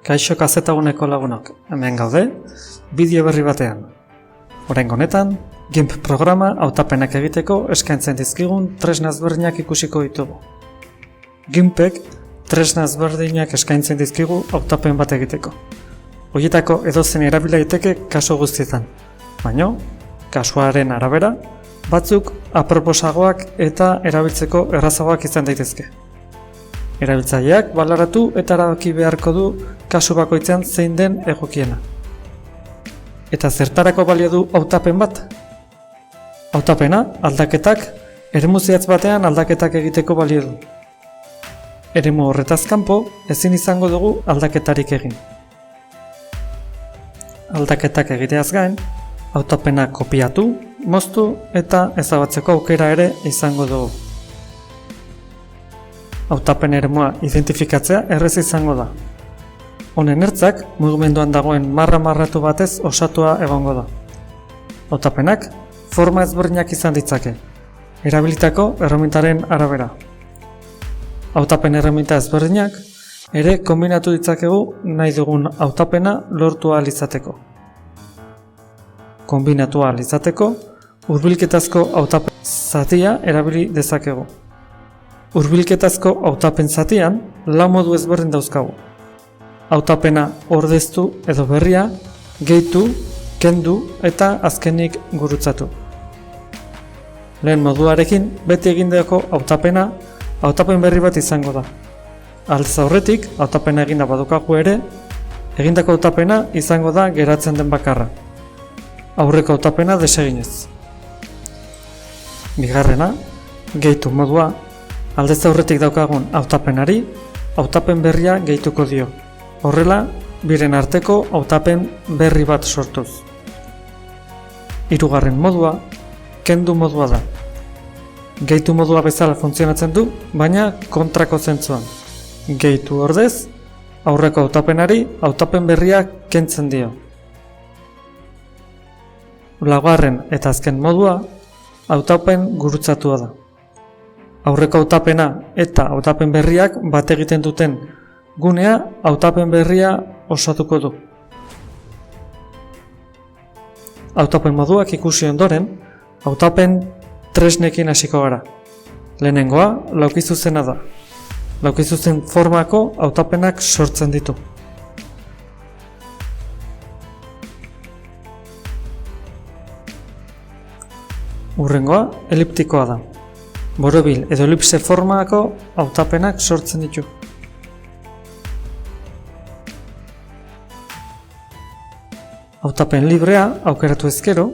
Kaixo kazetaguneko lagunok, hemen gaude, bideo berri batean. Oraingo honetan, GIMP programa hautapenak egiteko eskaintzen dizkigun tresna ezberdinak ikusiko ditugu. GIMPek tresna ezberdinak eskaintzen dizkigu hautapen bat egiteko. Horietako edozein erabili daiteke kasu guztietan, baina, kasuaren arabera, batzuk aproposagoak eta erabiltzeko errazagoak izan daitezke. Erabiltzaileak baloratu eta erabaki beharko du kasu bakoitzean zein den egokiena. Eta zertarako balio du hautapen bat? Hautapena aldaketak eremu zehatz batean aldaketak egiteko balio du. Eremu horretaz kanpo ezin izango dugu aldaketarik egin. Aldaketak egiteaz gain, hautapena kopiatu, moztu eta ezabatzeko aukera ere izango dugu. Hautapen eremua identifikatzea errez izango da. Honen ertzak, mugimenduan dagoen marra-marratu batez osatua egongo da. Hautapenak forma ezberdinak izan ditzake, erabilitako erremintaren arabera. Hautapen erreminta ezberdinak ere kombinatu ditzakegu nahi dugun hautapena lortu ahal izateko. Kombinatu ahal izateko, hurbilketazko hautapen zatia erabili dezakegu. Hurbilketazko hautapen zatian lau modu ezberdin dauzkagu. Hautapena ordeztu edo berria, gehitu, kendu eta azkenik gurutzatu. Lehen moduarekin beti egindako hautapena hautapen berri bat izango da. Aldez aurretik hautapena eginda badukagu ere, egindako hautapena izango da geratzen den bakarra. Aurreko hautapena deseginez. Bigarrena, gehitu modua. Aldez aurretik daukagun hautapenari, hautapen berria gehituko dio. Horrela, biren arteko hautapen berri bat sortuz. Hirugarren modua, kendu modua da. Gehitu modua bezala funtzionatzen du, baina kontrako zentzuan. Gehitu ordez, aurreko hautapenari hautapen berria kentzen dio. Laugarren eta azken modua, hautapen gurutzatua da. Aurreko hautapena eta hautapen berriak bat egiten duten gunea hautapen berria osatuko du. Hautapen moduak ikusi ondoren, hautapen tresnekin hasiko gara. Lehenengoa laukizuzena da. Laukizuzen formako hautapenak sortzen ditu. Hurrengoa eliptikoa da. Borobil edo elipse formako hautapenak sortzen ditu. Hautapen librea aukeratu ezkero,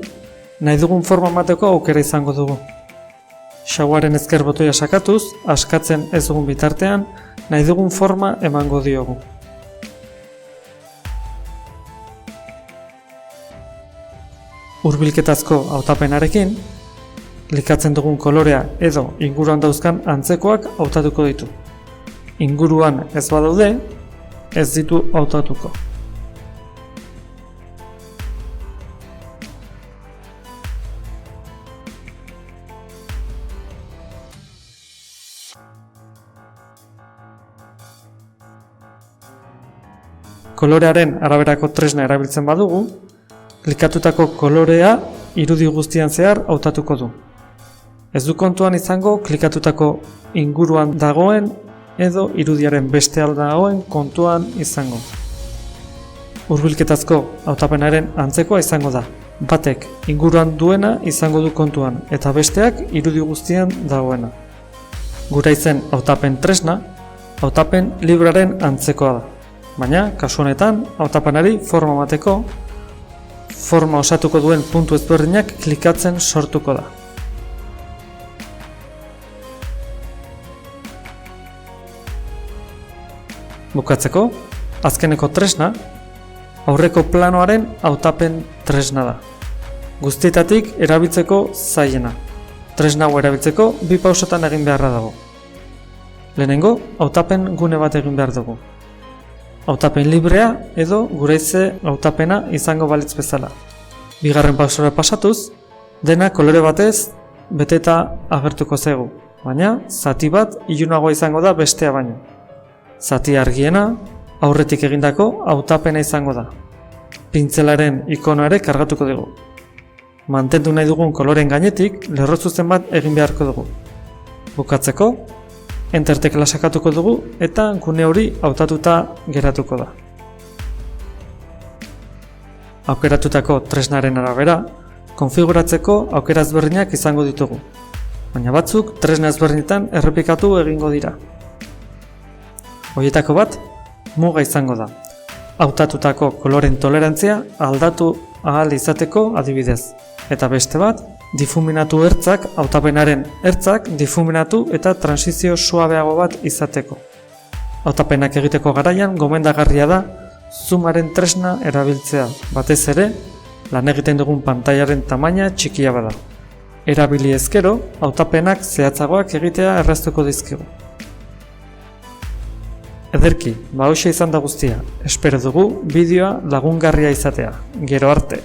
nahi dugun forma emateko aukera izango dugu. Xaguaren ezker botoia sakatuz, askatzen ez dugun bitartean, nahi dugun forma emango diogu. Hurbilketazko hautapenarekin, klikatzen dugun kolorea edo inguruan dauzkan antzekoak hautatuko ditu. Inguruan ez badaude, ez ditu hautatuko. Kolorearen araberako tresna erabiltzen badugu, klikatutako kolorea irudi guztian zehar hautatuko du. Ez du kontuan izango klikatutako inguruan dagoen edo irudiaren beste alda dagoen kontuan izango. Hurbilketazko hautapenaren antzekoa izango da. Batek inguruan duena izango du kontuan eta besteak irudi guztian dagoena. Gura izen hautapen tresna, hautapen librearen antzekoa da. Baina, kasu honetan, hautapenari forma emateko, forma osatuko duen puntu ezberdinak klikatzen sortuko da. Bukatzeko, azkeneko tresna, aurreko planoaren hautapen tresna da. Guztietatik erabiltzeko zailena. Tresna hau erabiltzeko bi pausotan egin beharra dago. Lehenengo, hautapen gune bat egin behar dugu. Hautapen librea edo guraize hautapena izango balitz bezala. Bigarren pausora pasatuz, dena kolore batez beteta agertuko zaigu, baina zati bat ilunagoa izango da bestea baino. Zati argiena, Aurretik egindako hautapena izango da. Pintzelaren ikonoa ere kargatuko dugu. Mantendu nahi dugun koloren gainetik lerro zuzen bat egin beharko dugu. Bukatzeko, Enter tekla sakatuko dugu eta gune hori hautatuta geratuko da. Aukeratutako tresnaren arabera, konfiguratzeko aukera ezberdinak izango ditugu, baina batzuk tresna ezberdinetan errepikatu egingo dira. Horietako bat, muga izango da. Hautatutako koloren tolerantzia aldatu ahal izateko adibidez. Eta beste bat, difuminatu ertzak, hautapenaren ertzak difuminatu eta transizio suabeago bat izateko. Hautapenak egiteko garaian gomendagarria da zoomaren tresna erabiltzea, batez ere, lan egiten dugun pantailaren tamaina txikia bada. Erabili ezkero, hautapenak zehatzagoak egitea erraztuko dizkigu. Ederki, hauxe izan da guztia. Espero dugu bideoa lagungarria izatea. Gero arte!